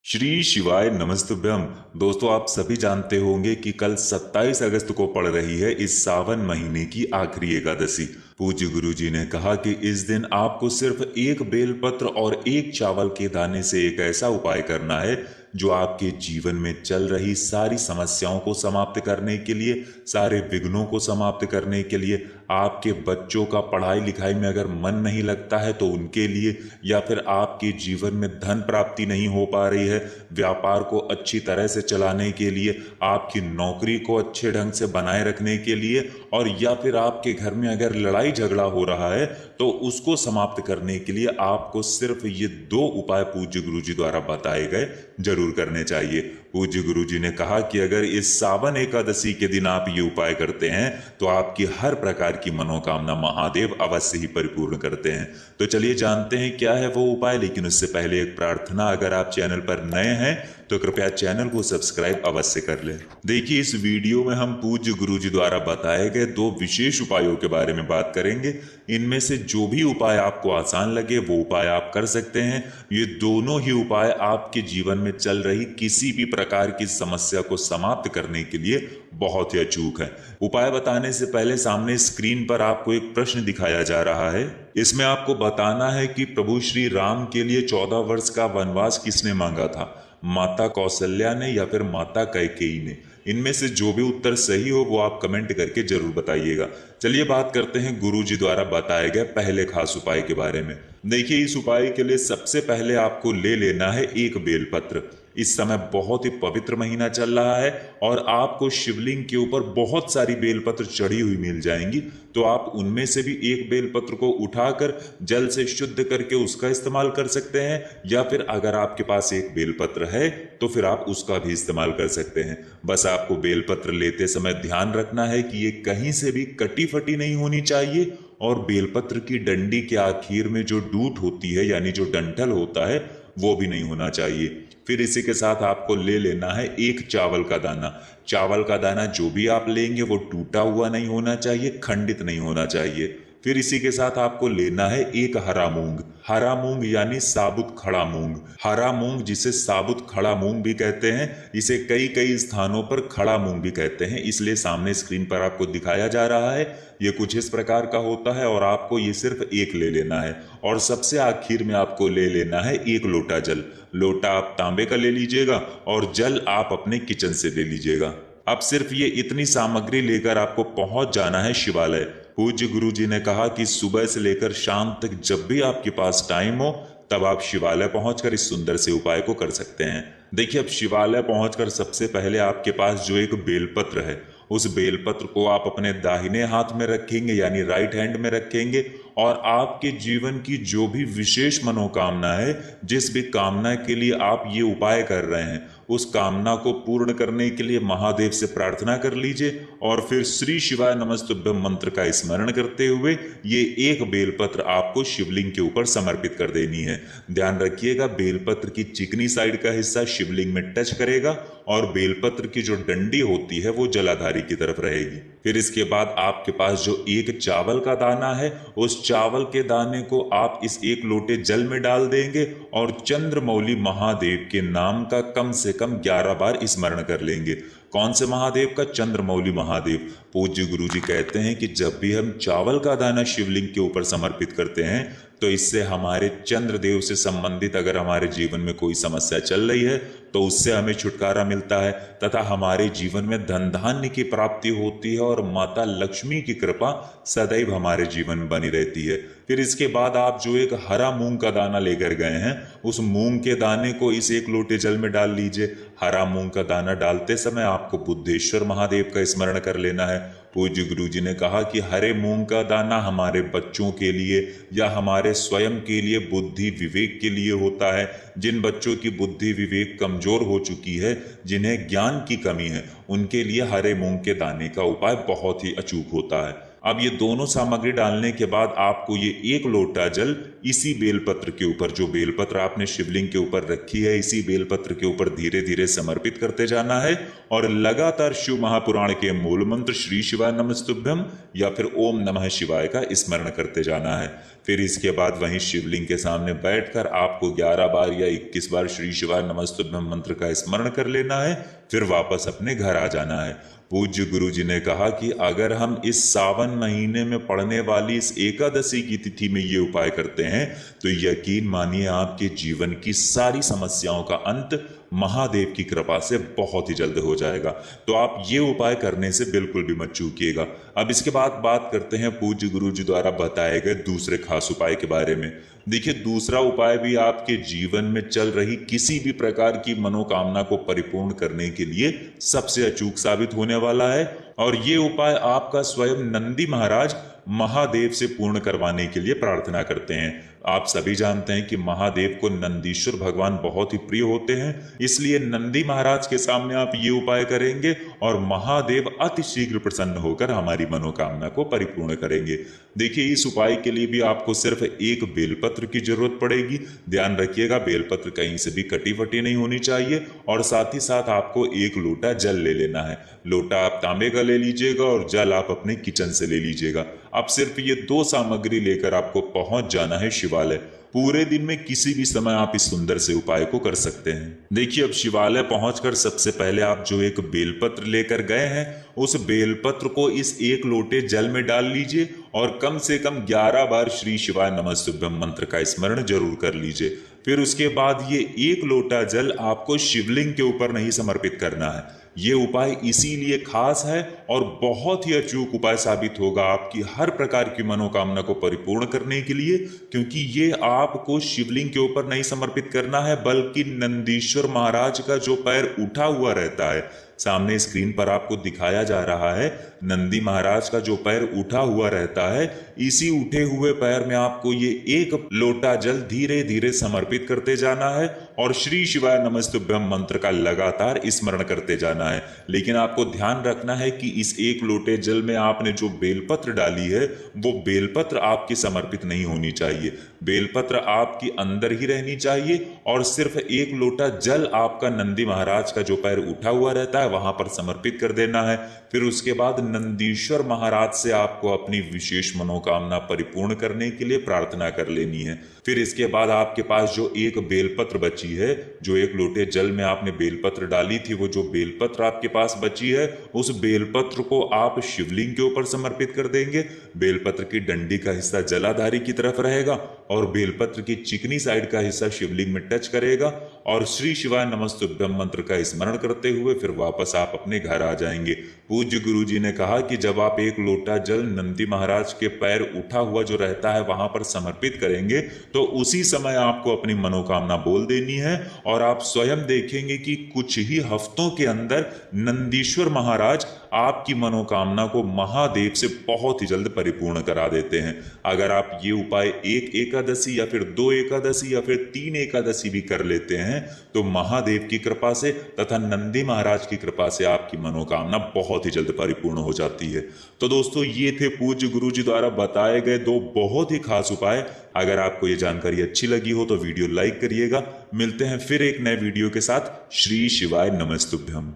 श्री शिवाय नमस्तुभ्यम। दोस्तों, आप सभी जानते होंगे कि कल 27 अगस्त को पड़ रही है इस सावन महीने की आखिरी एकादशी। पूज्य गुरु जी ने कहा कि इस दिन आपको सिर्फ एक बेलपत्र और एक चावल के दाने से एक ऐसा उपाय करना है जो आपके जीवन में चल रही सारी समस्याओं को समाप्त करने के लिए, सारे विघ्नों को समाप्त करने के लिए, आपके बच्चों का पढ़ाई लिखाई में अगर मन नहीं लगता है तो उनके लिए, या फिर आपके जीवन में धन प्राप्ति नहीं हो पा रही है, व्यापार को अच्छी तरह से चलाने के लिए, आपकी नौकरी को अच्छे ढंग से बनाए रखने के लिए, और या फिर आपके घर में अगर लड़ाई झगड़ा हो रहा है तो उसको समाप्त करने के लिए आपको सिर्फ ये दो उपाय पूज्य गुरु जी द्वारा बताए गए जरूर करने चाहिए। पूज्य गुरु जी ने कहा कि अगर इस सावन एकादशी के दिन आप ये उपाय करते हैं तो आपकी हर प्रकार की मनोकामना महादेव अवश्य ही परिपूर्ण करते हैं। तो चलिए जानते हैं क्या है वो उपाय, लेकिन उससे पहले एक प्रार्थना, अगर आप चैनल पर नए हैं तो कृपया चैनल को सब्सक्राइब अवश्य कर लें। देखिए, इस वीडियो में हम पूज्य गुरु जी द्वारा बताए गए दो विशेष उपायों के बारे में बात करेंगे। इनमें से जो भी उपाय आपको आसान लगे वो उपाय आप कर सकते हैं। ये दोनों ही उपाय आपके जीवन में चल रही किसी भी प्रकार की समस्या को समाप्त करने के लिए बहुत ही अचूक है। उपाय बताने से पहले सामने स्क्रीन पर आपको एक प्रश्न दिखाया जा रहा है। इसमें आपको बताना है कि प्रभु श्री राम के लिए 14 वर्ष का वनवास किसने मांगा था, माता कौशल्या ने या फिर माता कैकेयी ने। इनमें से जो भी उत्तर सही हो वो आप कमेंट करके जरूर बताइएगा। चलिए बात करते हैं गुरु जी द्वारा बताए गए पहले खास उपाय के बारे में। देखिए, इस उपाय के लिए सबसे पहले आपको ले लेना है एक बेलपत्र। इस समय बहुत ही पवित्र महीना चल रहा है और आपको शिवलिंग के ऊपर बहुत सारी बेलपत्र चढ़ी हुई मिल जाएंगी, तो आप उनमें से भी एक बेलपत्र को उठाकर जल से शुद्ध करके उसका इस्तेमाल कर सकते हैं, या फिर अगर आपके पास एक बेलपत्र है तो फिर आप उसका भी इस्तेमाल कर सकते हैं। बस आपको बेलपत्र लेते समय ध्यान रखना है कि ये कहीं से भी कटी फटी नहीं होनी चाहिए, और बेलपत्र की डंडी के आखिर में जो डूट होती है यानी जो डंठल होता है वो भी नहीं होना चाहिए। फिर इसी के साथ आपको ले लेना है एक चावल का दाना। चावल का दाना जो भी आप लेंगे वो टूटा हुआ नहीं होना चाहिए, खंडित नहीं होना चाहिए। फिर इसी के साथ आपको लेना है एक हरा मूंग। हरा मूंग यानी साबुत खड़ा मूंग। हरा मूंग जिसे साबुत खड़ा मूंग भी कहते हैं, इसे कई कई स्थानों पर खड़ा मूंग भी कहते हैं, इसलिए सामने स्क्रीन पर आपको दिखाया जा रहा है। ये कुछ इस प्रकार का होता है और आपको ये सिर्फ एक ले लेना है। और सबसे आखिर में आपको ले लेना है एक लोटा जल। लोटा आप तांबे का ले लीजिएगा और जल आप अपने किचन से ले लीजिएगा। अब सिर्फ ये इतनी सामग्री लेकर आपको पहुंच जाना है शिवालय। पूज्य गुरु जी ने कहा कि सुबह से लेकर शाम तक जब भी आपके पास टाइम हो तब आप शिवालय पहुंचकर इस सुंदर से उपाय को कर सकते हैं। देखिए, अब शिवालय पहुंचकर सबसे पहले आपके पास जो एक बेलपत्र है उस बेलपत्र को आप अपने दाहिने हाथ में रखेंगे यानी राइट हैंड में रखेंगे, और आपके जीवन की जो भी विशेष मनोकामना है, जिस भी कामना के लिए आप ये उपाय कर रहे हैं, उस कामना को पूर्ण करने के लिए महादेव से प्रार्थना कर लीजिए, और फिर श्री शिवाय नमस्तुभ्यम मंत्र का स्मरण करते हुए ये एक बेलपत्र आपको शिवलिंग के ऊपर समर्पित कर देनी है। ध्यान रखिएगा, बेलपत्र की चिकनी साइड का हिस्सा शिवलिंग में टच करेगा और बेलपत्र की जो डंडी होती है वो जलाधारी की तरफ रहेगी। फिर इसके बाद आपके पास जो एक चावल का दाना है, उस चावल के दाने को आप इस एक लोटे जल में डाल देंगे और चंद्रमौली महादेव के नाम का कम से कम 11 बार स्मरण कर लेंगे। कौन से महादेव का? चंद्रमौली महादेव। पूज्य गुरु जी कहते हैं कि जब भी हम चावल का दाना शिवलिंग के ऊपर समर्पित करते हैं तो इससे हमारे चंद्रदेव से संबंधित अगर हमारे जीवन में कोई समस्या चल रही है तो उससे हमें छुटकारा मिलता है, तथा हमारे जीवन में धन धान्य की प्राप्ति होती है और माता लक्ष्मी की कृपा सदैव हमारे जीवन में बनी रहती है। फिर इसके बाद आप जो एक हरा मूंग का दाना लेकर गए हैं उस मूंग के दाने को इस एक लोटे जल में डाल लीजिए। हरा मूंग का दाना डालते समय आपको बुद्धेश्वर महादेव का स्मरण कर लेना है। पूज्य गुरु जी ने कहा कि हरे मूंग का दाना हमारे बच्चों के लिए या हमारे स्वयं के लिए बुद्धि विवेक के लिए होता है। जिन बच्चों की बुद्धि विवेक कमजोर हो चुकी है, जिन्हें ज्ञान की कमी है, उनके लिए हरे मूंग के दाने का उपाय बहुत ही अचूक होता है। अब ये दोनों सामग्री डालने के बाद आपको ये एक लोटा जल इसी बेलपत्र के ऊपर, जो बेलपत्र आपने शिवलिंग के ऊपर रखी है, इसी बेलपत्र के ऊपर धीरे धीरे समर्पित करते जाना है और लगातार शिव महापुराण के मूल मंत्र श्री शिवाय नमस्तुभ्यम या फिर ओम नमः शिवाय का स्मरण करते जाना है। फिर इसके बाद वहीं शिवलिंग के सामने बैठकर आपको 11 बार या 21 बार श्री शिवाय नमस्तुभ्यम मंत्र का स्मरण कर लेना है। फिर वापस अपने घर आ जाना है। पूज्य गुरु जी ने कहा कि अगर हम इस सावन महीने में पड़ने वाली इस एकादशी की तिथि में ये उपाय करते हैं तो यकीन मानिए आपके जीवन की सारी समस्याओं का अंत महादेव की कृपा से बहुत ही जल्द हो जाएगा। तो आप ये उपाय करने से बिल्कुल भी मत चूकिएगा। अब इसके बाद बात करते हैं पूज्य गुरु जी द्वारा बताए गए दूसरे खास उपाय के बारे में। देखिए, दूसरा उपाय भी आपके जीवन में चल रही किसी भी प्रकार की मनोकामना को परिपूर्ण करने के लिए सबसे अचूक साबित होने वाला है और ये उपाय आपका स्वयं नंदी महाराज महादेव से पूर्ण करवाने के लिए प्रार्थना करते हैं। आप सभी जानते हैं कि महादेव को नंदीश्वर भगवान बहुत ही प्रिय होते हैं, इसलिए नंदी महाराज के सामने आप ये उपाय करेंगे और महादेव अति शीघ्र प्रसन्न होकर हमारी मनोकामना को परिपूर्ण करेंगे। देखिए, इस उपाय के लिए भी आपको सिर्फ एक बेलपत्र की जरूरत पड़ेगी। ध्यान रखिएगा, बेलपत्र कहीं से भी कटी फटी नहीं होनी चाहिए और साथ ही साथ आपको एक लोटा जल ले लेना है। लोटा आप तांबे का ले लीजिएगा और जल आप अपने किचन से ले लीजिएगा। अब सिर्फ ये दो सामग्री लेकर आपको पहुंच जाना है शिवालय। पूरे दिन में किसी भी समय आप इस सुंदर से उपाय को कर सकते हैं। देखिए, अब शिवालय पहुंचकर सबसे पहले आप जो एक बेलपत्र लेकर गए हैं उस बेलपत्र को इस एक लोटे जल में डाल लीजिए और कम से कम 11 बार श्री शिवाय नमस्तुभ्यम मंत्र का स्मरण जरूर कर लीजिए। फिर उसके बाद ये एक लोटा जल आपको शिवलिंग के ऊपर नहीं समर्पित करना है। ये उपाय इसीलिए खास है और बहुत ही अचूक उपाय साबित होगा आपकी हर प्रकार की मनोकामना को परिपूर्ण करने के लिए, क्योंकि ये आपको शिवलिंग के ऊपर नहीं समर्पित करना है बल्कि नंदीश्वर महाराज का जो पैर उठा हुआ रहता है, सामने स्क्रीन पर आपको दिखाया जा रहा है, नंदी महाराज का जो पैर उठा हुआ रहता है, इसी उठे हुए पैर में आपको ये एक लोटा जल धीरे धीरे समर्पित करते जाना है और श्री शिवाय नमस्तुभ्यम मंत्र का लगातार स्मरण करते जाना है। लेकिन आपको ध्यान रखना है कि इस एक लोटे जल में आपने जो बेलपत्र डाली है वो बेलपत्र आपकी समर्पित नहीं होनी चाहिए। बेलपत्र आपकी अंदर ही रहनी चाहिए और सिर्फ एक लोटा जल आपका नंदी महाराज का जो पैर उठा हुआ रहता है वहां पर समर्पित कर देना है। फिर उसके बाद नंदीश्वर महाराज से आपको अपनी विशेष मनोकामना परिपूर्ण करने के लिए प्रार्थना कर लेनी है। फिर इसके बाद आपके पास जो एक बेलपत्र बची है, जो एक लोटे जल में आपने बेलपत्र डाली थी, वो जो बेलपत्र आपके पास बची है उस बेलपत्र को आप शिवलिंग के ऊपर समर्पित कर देंगे। बेलपत्र की डंडी का हिस्सा जलाधारी की तरफ रहेगा और बेलपत्र की चिकनी साइड का हिस्सा शिवलिंग में टच करेगा और श्री शिवाय नमस्तुभ्यम मंत्र का स्मरण करते हुए फिर वापस आप अपने घर आ जाएंगे। पूज्य गुरु जी ने कहा कि जब आप एक लोटा जल नंदी महाराज के पैर उठा हुआ जो रहता है वहां पर समर्पित करेंगे तो उसी समय आपको अपनी मनोकामना बोल देनी है और आप स्वयं देखेंगे कि कुछ ही हफ्तों के अंदर नंदीश्वर महाराज आपकी मनोकामना को महादेव से बहुत ही जल्द परिपूर्ण करा देते हैं। अगर आप ये उपाय एक एकादशी या फिर 2 एकादशी या फिर 3 एकादशी भी कर लेते हैं तो महादेव की कृपा से तथा नंदी महाराज की कृपा से आपकी मनोकामना बहुत ही जल्द परिपूर्ण हो जाती है। तो दोस्तों, ये थे पूज्य गुरु जी द्वारा बताए गए 2 बहुत ही खास उपाय। अगर आपको ये जानकारी अच्छी लगी हो तो वीडियो लाइक करिएगा। मिलते हैं फिर एक नए वीडियो के साथ। श्री शिवाय नमस्तुभ्यम।